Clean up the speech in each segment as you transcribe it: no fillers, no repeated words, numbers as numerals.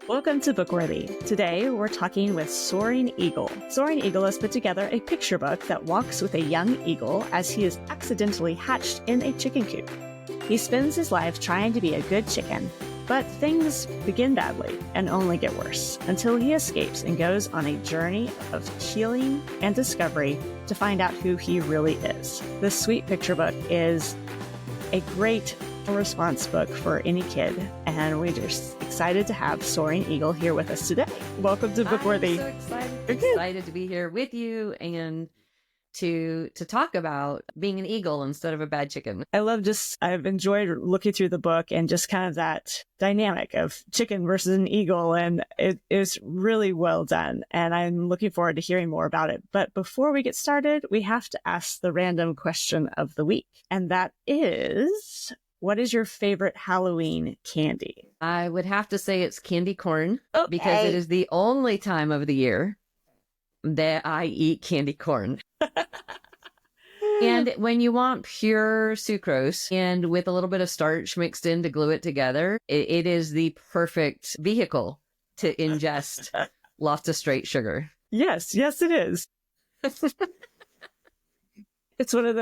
Welcome to Bookworthy. Today, we're talking with Soaring Eagle. Soaring Eagle has put together a picture book that walks with a young eagle as he is accidentally hatched in a chicken coop. He spends his life trying to be a good chicken, but things begin badly and only get worse until he escapes and goes on a journey of healing and discovery to find out who he really is. This sweet picture book is a great response book for any kid, and we're just excited to have Soaring Eagle here with us today. Welcome to Bookworthy. I'm so excited to be here with you and to talk about being an eagle instead of a bad chicken. I've enjoyed looking through the book and just kind of that dynamic of chicken versus an eagle, and it is really well done, and I'm looking forward to hearing more about it. But before we get started, we have to ask the random question of the week, and that is, what is your favorite Halloween candy? I would have to say it's candy corn, Okay. because it is the only time of the year that I eat candy corn. And when you want pure sucrose and with a little bit of starch mixed in to glue it together, it is the perfect vehicle to ingest lots of straight sugar. Yes, it is. It's one of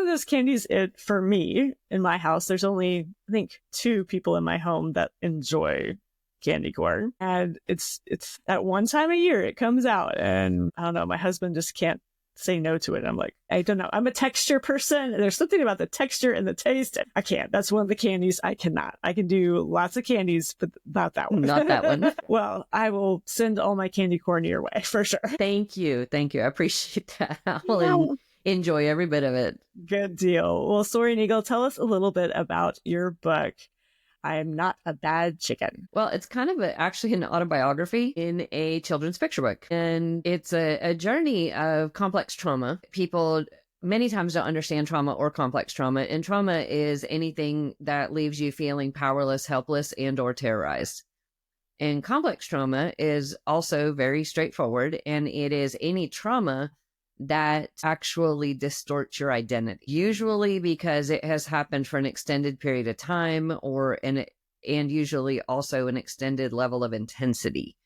those candies. For me, in my house, there's only, I think, 2 people in my home that enjoy candy corn, and it's at one time a year it comes out, and I don't know, my husband just can't say no to it. I'm like, I don't know, I'm a texture person. There's something about the texture and the taste. I can't. That's one of the candies I cannot. I can do lots of candies, but not that one. Not that one. Well, I will send all my candy corn your way for sure. Thank you. I appreciate that. I'll enjoy every bit of it. Good deal. Well, Soaring Eagle, tell us a little bit about your book, I Am Not a Bad Chicken. Well, it's kind of actually an autobiography in a children's picture book. And it's a journey of complex trauma. People many times don't understand trauma or complex trauma. And trauma is anything that leaves you feeling powerless, helpless, and or terrorized. And complex trauma is also very straightforward. And it is any trauma that actually distorts your identity, usually because it has happened for an extended period of time and usually also an extended level of intensity,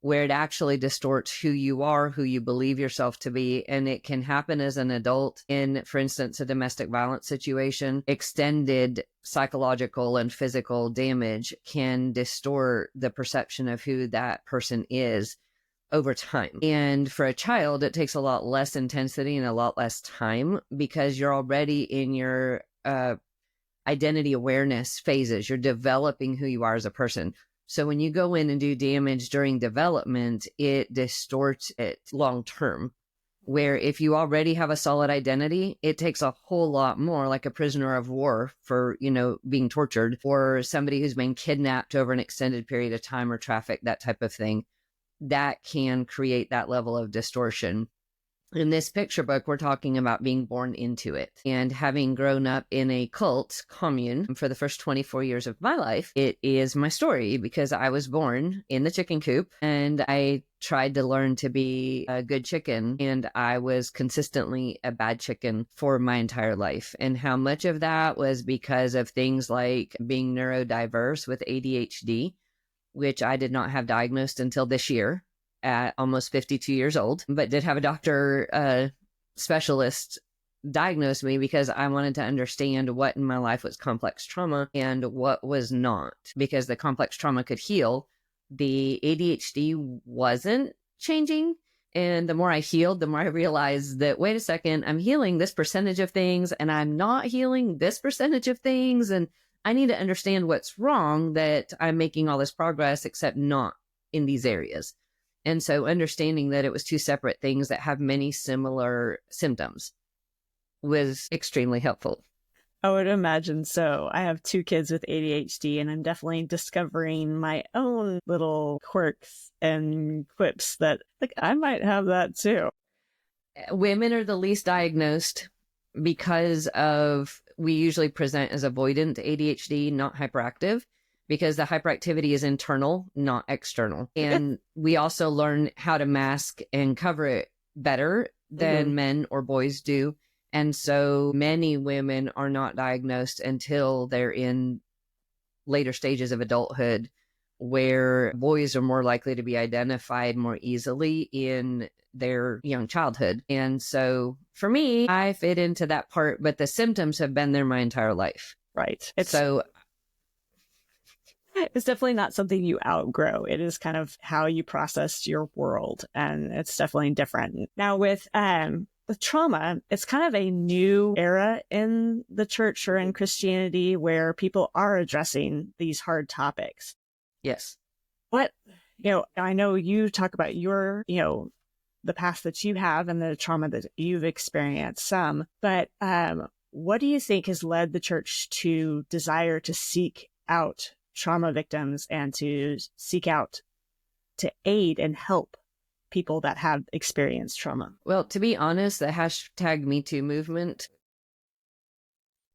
where it actually distorts who you are, who you believe yourself to be. And it can happen as an adult in, for instance, a domestic violence situation. Extended psychological and physical damage can distort the perception of who that person is over time. And for a child, it takes a lot less intensity and a lot less time because you're already in your identity awareness phases. You're developing who you are as a person. So when you go in and do damage during development, it distorts it long term. Where if you already have a solid identity, it takes a whole lot more, like a prisoner of war for, being tortured, or somebody who's been kidnapped over an extended period of time or trafficked, that type of thing. That can create that level of distortion. In this picture book, we're talking about being born into it and having grown up in a cult commune for the first 24 years of my life. It is my story because I was born in the chicken coop and I tried to learn to be a good chicken, and I was consistently a bad chicken for my entire life. And how much of that was because of things like being neurodiverse with ADHD, which I did not have diagnosed until this year at almost 52 years old, but did have a doctor specialist diagnose me because I wanted to understand what in my life was complex trauma and what was not, because the complex trauma could heal. The ADHD wasn't changing. And the more I healed, the more I realized that, wait a second, I'm healing this percentage of things and I'm not healing this percentage of things. And I need to understand what's wrong, that I'm making all this progress, except not in these areas. And so understanding that it was 2 separate things that have many similar symptoms was extremely helpful. I would imagine so. I have 2 kids with ADHD, and I'm definitely discovering my own little quirks and quips that, like, I might have that too. Women are the least diagnosed because we usually present as avoidant ADHD, not hyperactive, because the hyperactivity is internal, not external. And we also learn how to mask and cover it better than men or boys do. And so many women are not diagnosed until they're in later stages of adulthood where boys are more likely to be identified more easily in their young childhood. And so for me, I fit into that part, but the symptoms have been there my entire life. Right. It's definitely not something you outgrow. It is kind of how you process your world, and it's definitely different. Now with trauma, it's kind of a new era in the church or in Christianity where people are addressing these hard topics. Yes. I know you talk about your, the past that you have and the trauma that you've experienced some, but what do you think has led the church to desire to seek out trauma victims and to seek out to aid and help people that have experienced trauma? Well, to be honest, the hashtag Me Too movement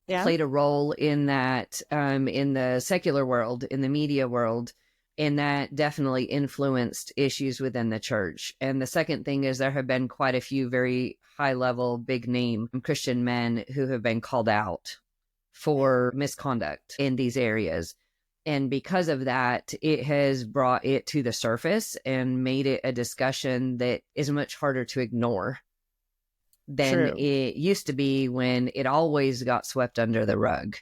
played a role in that, in the secular world, in the media world, and that definitely influenced issues within the church. And the second thing is there have been quite a few very high-level, big-name Christian men who have been called out for misconduct in these areas. And because of that, it has brought it to the surface and made it a discussion that is much harder to ignore than it used to be when it always got swept under the rug.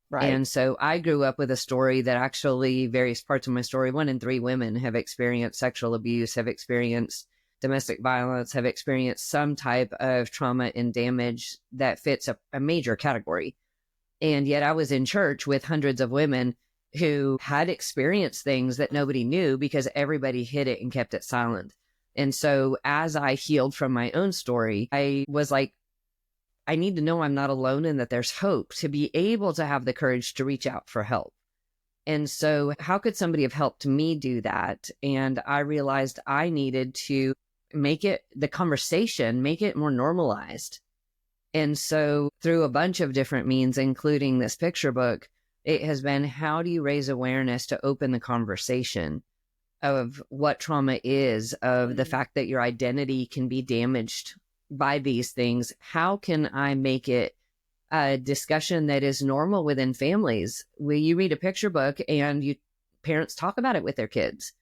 Right. And so I grew up with a story that actually various parts of my story, 1 in 3 women have experienced sexual abuse, have experienced domestic violence, have experienced some type of trauma and damage that fits a major category. And yet I was in church with hundreds of women who had experienced things that nobody knew because everybody hid it and kept it silent. And so as I healed from my own story, I was like, I need to know I'm not alone and that there's hope to be able to have the courage to reach out for help. And so how could somebody have helped me do that? And I realized I needed to make it the conversation, make it more normalized. And so through a bunch of different means, including this picture book, it has been, how do you raise awareness to open the conversation of what trauma is, of the fact that your identity can be damaged by these things? How can I make it a discussion that is normal within families? Where you read a picture book and parents talk about it with their kids.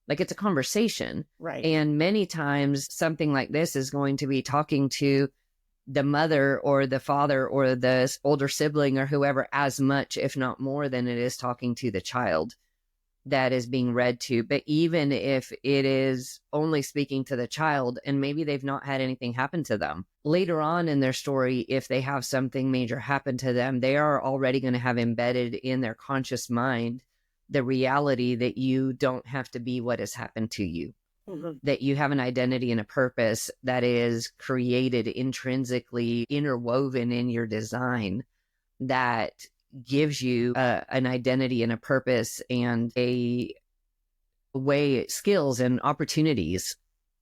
Like, it's a conversation. Right. And many times something like this is going to be talking to the mother or the father or the older sibling or whoever as much, if not more, than it is talking to the child that is being read to. But even if it is only speaking to the child and maybe they've not had anything happen to them, later on in their story, if they have something major happen to them, they are already going to have embedded in their conscious mind the reality that you don't have to be what has happened to you. Mm-hmm. That you have an identity and a purpose that is created intrinsically, interwoven in your design, that gives you an identity and a purpose and a way, skills and opportunities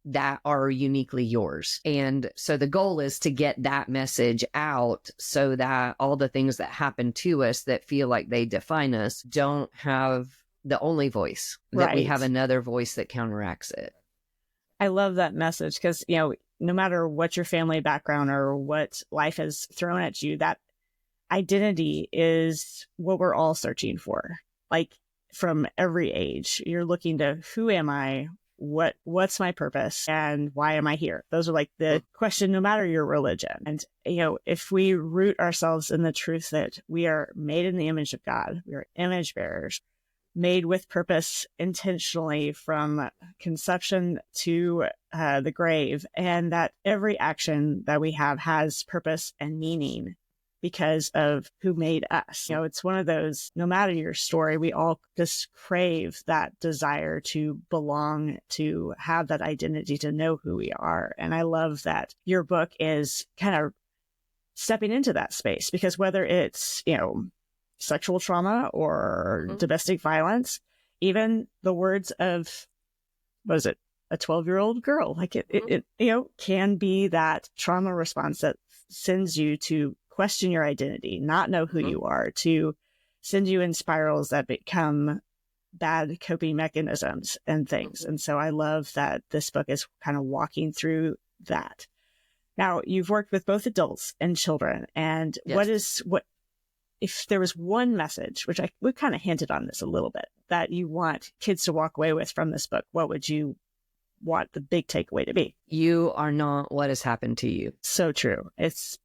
that are uniquely yours. And so the goal is to get that message out so that all the things that happen to us that feel like they define us don't have the only voice, that we have another voice that counteracts it. I love that message because, no matter what your family background or what life has thrown at you, that identity is what we're all searching for. Like, from every age, you're looking to, who am I? What's my purpose? And why am I here? Those are like the question, no matter your religion. And, if we root ourselves in the truth that we are made in the image of God, we are image bearers, made with purpose intentionally from conception to the grave, and that every action that we have has purpose and meaning because of who made us. It's one of those, no matter your story, we all just crave that desire to belong, to have that identity, to know who we are. And I love that your book is kind of stepping into that space, because whether it's, sexual trauma or domestic violence, even the words of, what is it, a 12-year-old girl, like it can be that trauma response that sends you to question your identity, not know who you are, to send you in spirals that become bad coping mechanisms and things. And so I love that this book is kind of walking through that. Now, you've worked with both adults and children, and if there was one message, which we kind of hinted on this a little bit, that you want kids to walk away with from this book, what would you want the big takeaway to be? You are not what has happened to you. So true.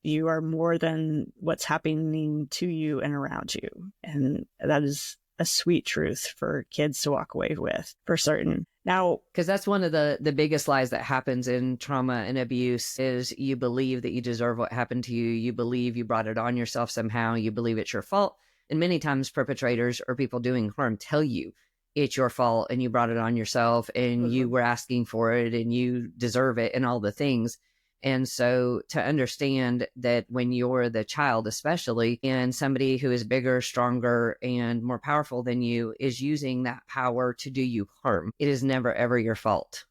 You are more than what's happening to you and around you. And that is a sweet truth for kids to walk away with, for certain. Now, because that's one of the biggest lies that happens in trauma and abuse is you believe that you deserve what happened to you. You believe you brought it on yourself somehow. You believe it's your fault. And many times perpetrators or people doing harm tell you it's your fault and you brought it on yourself and you were asking for it and you deserve it and all the things. And so to understand that when you're the child, especially, and somebody who is bigger, stronger, and more powerful than you is using that power to do you harm, it is never, ever your fault.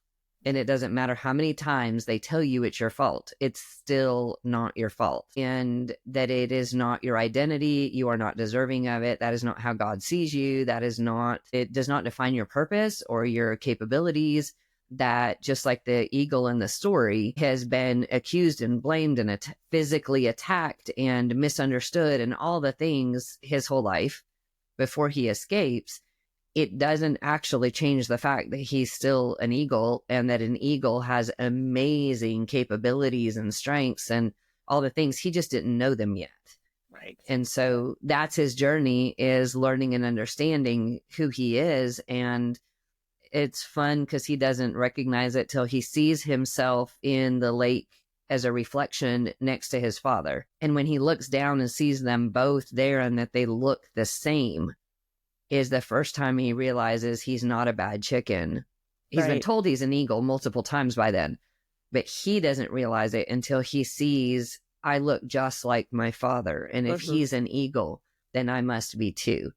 And it doesn't matter how many times they tell you it's your fault. It's still not your fault. And that it is not your identity. You are not deserving of it. That is not how God sees you. It does not define your purpose or your capabilities. That just like the eagle in the story has been accused and blamed and physically attacked and misunderstood and all the things his whole life before he escapes, it doesn't actually change the fact that he's still an eagle and that an eagle has amazing capabilities and strengths and all the things. He just didn't know them yet. right. And so that's his journey, is learning and understanding who he is. And it's fun because he doesn't recognize it till he sees himself in the lake as a reflection next to his father. And when he looks down and sees them both there and that they look the same, is the first time he realizes he's not a bad chicken. He's been told he's an eagle multiple times by then, but he doesn't realize it until he sees, I look just like my father. And if he's an eagle, then I must be too.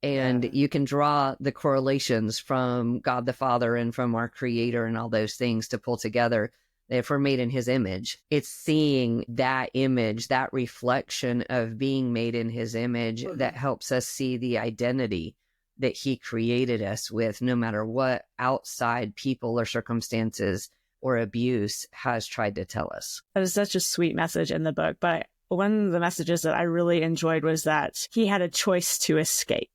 And you can draw the correlations from God the Father and from our Creator and all those things to pull together. If we're made in his image, it's seeing that image, that reflection of being made in his image that helps us see the identity that he created us with, no matter what outside people or circumstances or abuse has tried to tell us. That is such a sweet message in the book. But one of the messages that I really enjoyed was that he had a choice to escape.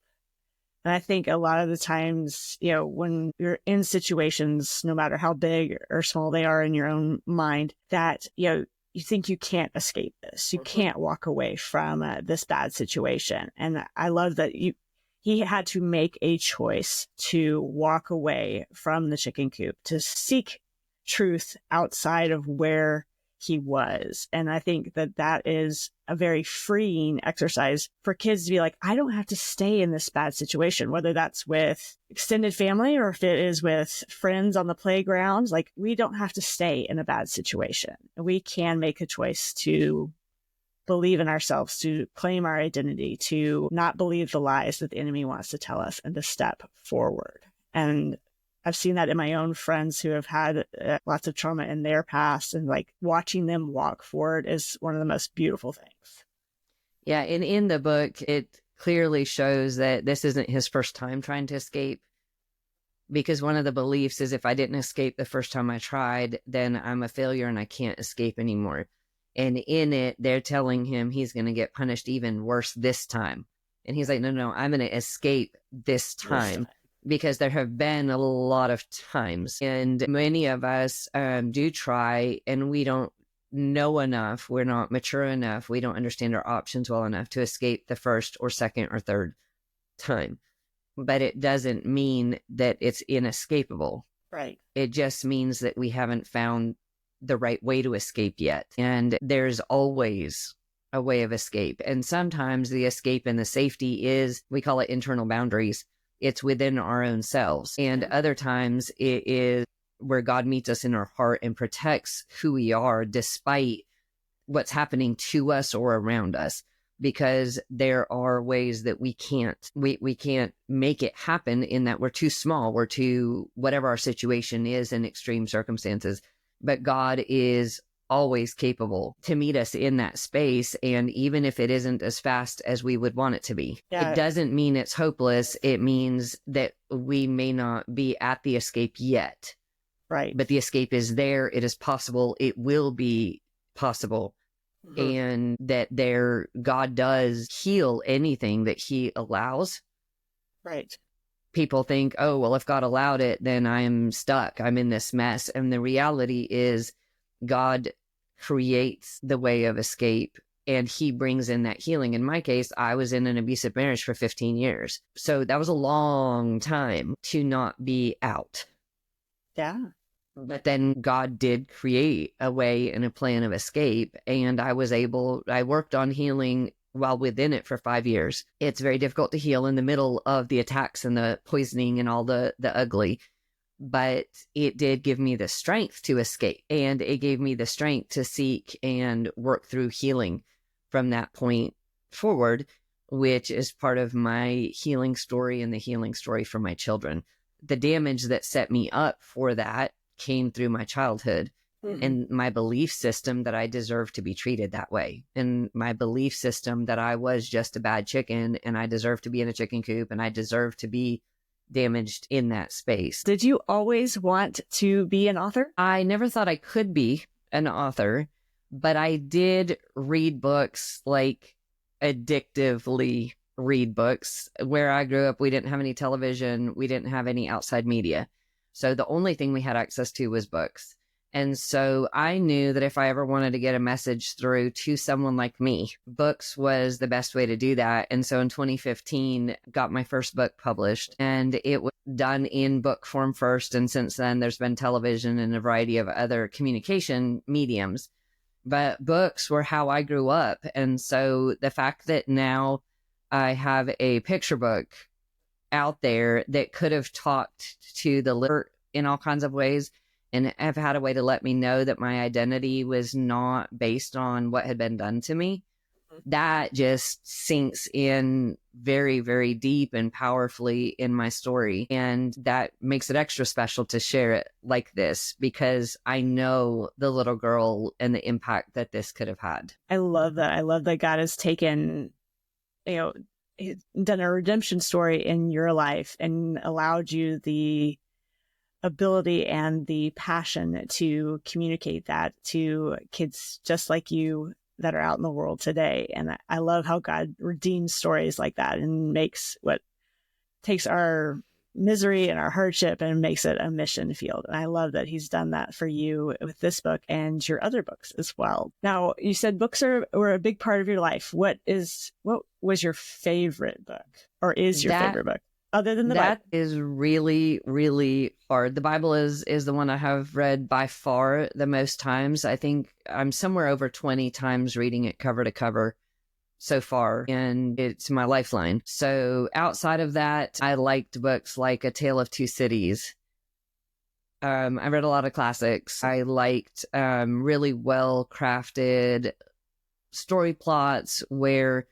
And I think a lot of the times, when you're in situations, no matter how big or small they are in your own mind, that, you think you can't escape this. You can't walk away from this bad situation. And I love that he had to make a choice to walk away from the chicken coop, to seek truth outside of where he was. And I think that is a very freeing exercise for kids to be like, I don't have to stay in this bad situation, whether that's with extended family or if it is with friends on the playground. Like, we don't have to stay in a bad situation. We can make a choice to believe in ourselves, to claim our identity, to not believe the lies that the enemy wants to tell us, and to step forward. And I've seen that in my own friends who have had lots of trauma in their past, and like watching them walk forward is one of the most beautiful things. Yeah. And in the book, it clearly shows that this isn't his first time trying to escape, because one of the beliefs is if I didn't escape the first time I tried, then I'm a failure and I can't escape anymore. And in it, they're telling him he's going to get punished even worse this time. And he's like, no, I'm going to escape this time. Because there have been a lot of times, and many of us do try, and we don't know enough. We're not mature enough. We don't understand our options well enough to escape the first or second or third time. But it doesn't mean that it's inescapable. Right. It just means that we haven't found the right way to escape yet. And there's always a way of escape. And sometimes the escape and the safety is, we call it internal boundaries. It's within our own selves. And other times it is where God meets us in our heart and protects who we are despite what's happening to us or around us. Because there are ways that we can't make it happen, in that we're too small, we're too, whatever our situation is in extreme circumstances. But God is always capable to meet us in that space. And even if it isn't as fast as we would want it to be, it doesn't mean it's hopeless. It means that we may not be at the escape yet. Right. But the escape is there. It is possible. It will be possible and that God does heal anything that he allows. Right. People think, oh, well, if God allowed it, then I am stuck. I'm in this mess. And the reality is God creates the way of escape and he brings in that healing. In my case, I was in an abusive marriage for 15 years. So that was a long time to not be out. Yeah. But then God did create a way and a plan of escape. And I worked on healing while within it for 5 years. It's very difficult to heal in the middle of the attacks and the poisoning and all the ugly. But it did give me the strength to escape. And it gave me the strength to seek and work through healing from that point forward, which is part of my healing story and the healing story for my children. The damage that set me up for that came through my childhood and my belief system that I deserved to be treated that way. And my belief system that I was just a bad chicken and I deserved to be in a chicken coop and I deserved to be damaged in that space. Did you always want to be an author? I never thought I could be an author, but I did read books, like addictively read books. Where I grew up, we didn't have any television. We didn't have any outside media. So the only thing we had access to was books. And so I knew that if I ever wanted to get a message through to someone like me, books was the best way to do that. And so in 2015, got my first book published, and it was done in book form first. And since then, there's been television and a variety of other communication mediums. But books were how I grew up. And so the fact that now I have a picture book out there that could have talked to the listener in all kinds of ways and have had a way to let me know that my identity was not based on what had been done to me, that just sinks in very, very deep and powerfully in my story. And that makes it extra special to share it like this, because I know the little girl and the impact that this could have had. I love that. I love that God has taken, done a redemption story in your life and allowed you the ability and the passion to communicate that to kids just like you that are out in the world today. And I love how God redeems stories like that and makes what takes our misery and our hardship and makes it a mission field. And I love that he's done that for you with this book and your other books as well. Now, you said books were a big part of your life. What was your favorite book, or is your favorite book other than the Bible? That is really, really hard. The Bible is the one I have read by far the most times. I think I'm somewhere over 20 times reading it cover to cover so far, and it's my lifeline. So outside of that, I liked books like A Tale of Two Cities. I read a lot of classics. I liked really well-crafted story plots where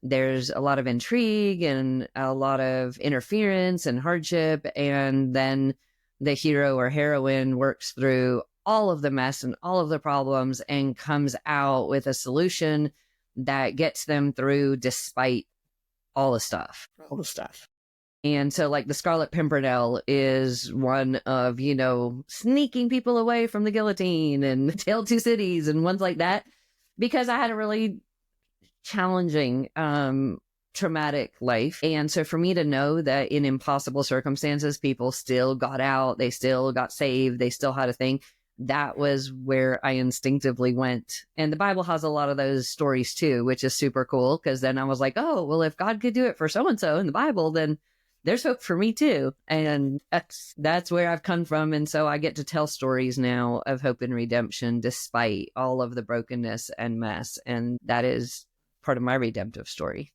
there's a lot of intrigue and a lot of interference and hardship, and then the hero or heroine works through all of the mess and all of the problems and comes out with a solution that gets them through despite all the stuff. And so like The Scarlet Pimpernel is one of, sneaking people away from the guillotine, and Tale of Two Cities and ones like that, because I had a really challenging, traumatic life. And so for me to know that in impossible circumstances, people still got out, they still got saved, they still had a thing, that was where I instinctively went. And the Bible has a lot of those stories too, which is super cool, because then I was like, oh, well, if God could do it for so-and-so in the Bible, then there's hope for me too. And that's where I've come from. And so I get to tell stories now of hope and redemption despite all of the brokenness and mess. And that is part of my redemptive story.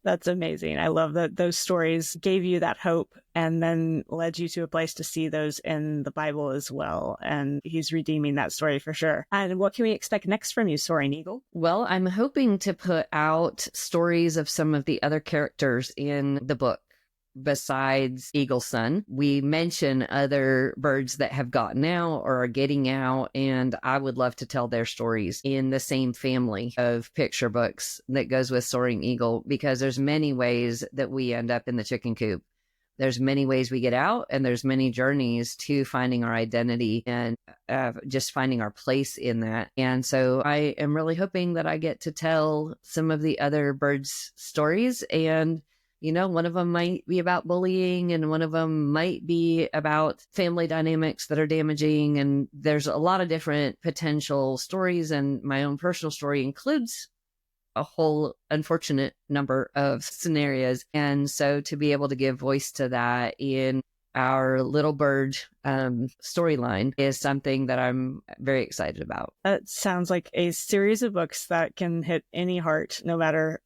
That's amazing. I love that those stories gave you that hope and then led you to a place to see those in the Bible as well. And he's redeeming that story for sure. And what can we expect next from you, Soaring Eagle? Well, I'm hoping to put out stories of some of the other characters in the book. Besides Eagle's son, we mention other birds that have gotten out or are getting out, and I would love to tell their stories in the same family of picture books that goes with Soaring Eagle, because there's many ways that we end up in the chicken coop. there's many ways we get out, and there's many journeys to finding our identity and just finding our place in that. And so I am really hoping that I get to tell some of the other birds' stories. And one of them might be about bullying, and one of them might be about family dynamics that are damaging. And there's a lot of different potential stories, and my own personal story includes a whole unfortunate number of scenarios. And so to be able to give voice to that in our little bird storyline is something that I'm very excited about. That sounds like a series of books that can hit any heart, no matter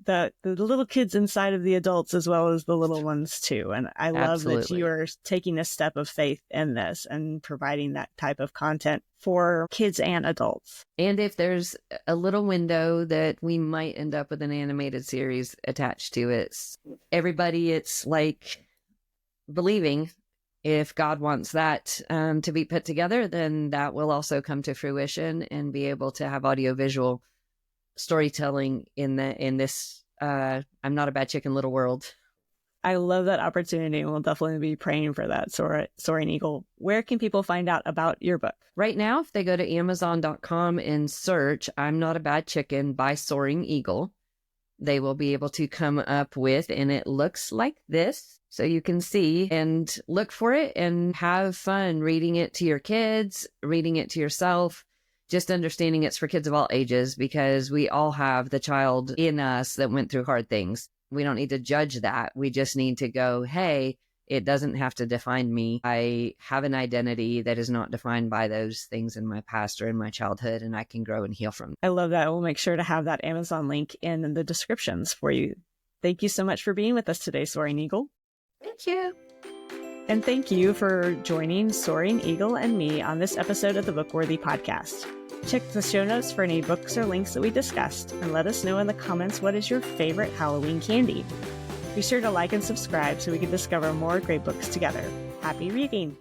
the little kids inside of the adults as well as the little ones too. And I love that you are taking a step of faith in this and providing that type of content for kids and adults. And if there's a little window that we might end up with an animated series attached to it, everybody, it's like believing if God wants that to be put together, then that will also come to fruition and be able to have audiovisual storytelling in this I'm Not a Bad Chicken little world. I love that opportunity, and we'll definitely be praying for that. Soaring Eagle, where can people find out about your book? Right now, if they go to Amazon.com and search I'm Not a Bad Chicken by Soaring Eagle, they will be able to come up with, and it looks like this. So you can see and look for it and have fun reading it to your kids, reading it to yourself, just understanding it's for kids of all ages, because we all have the child in us that went through hard things. We don't need to judge that. We just need to go, hey, it doesn't have to define me. I have an identity that is not defined by those things in my past or in my childhood, and I can grow and heal from them. I love that. We'll make sure to have that Amazon link in the descriptions for you. Thank you so much for being with us today, Soaring Eagle. Thank you. And thank you for joining Soaring Eagle and me on this episode of the Bookworthy podcast. Check the show notes for any books or links that we discussed, and let us know in the comments what is your favorite Halloween candy. Be sure to like and subscribe so we can discover more great books together. Happy reading!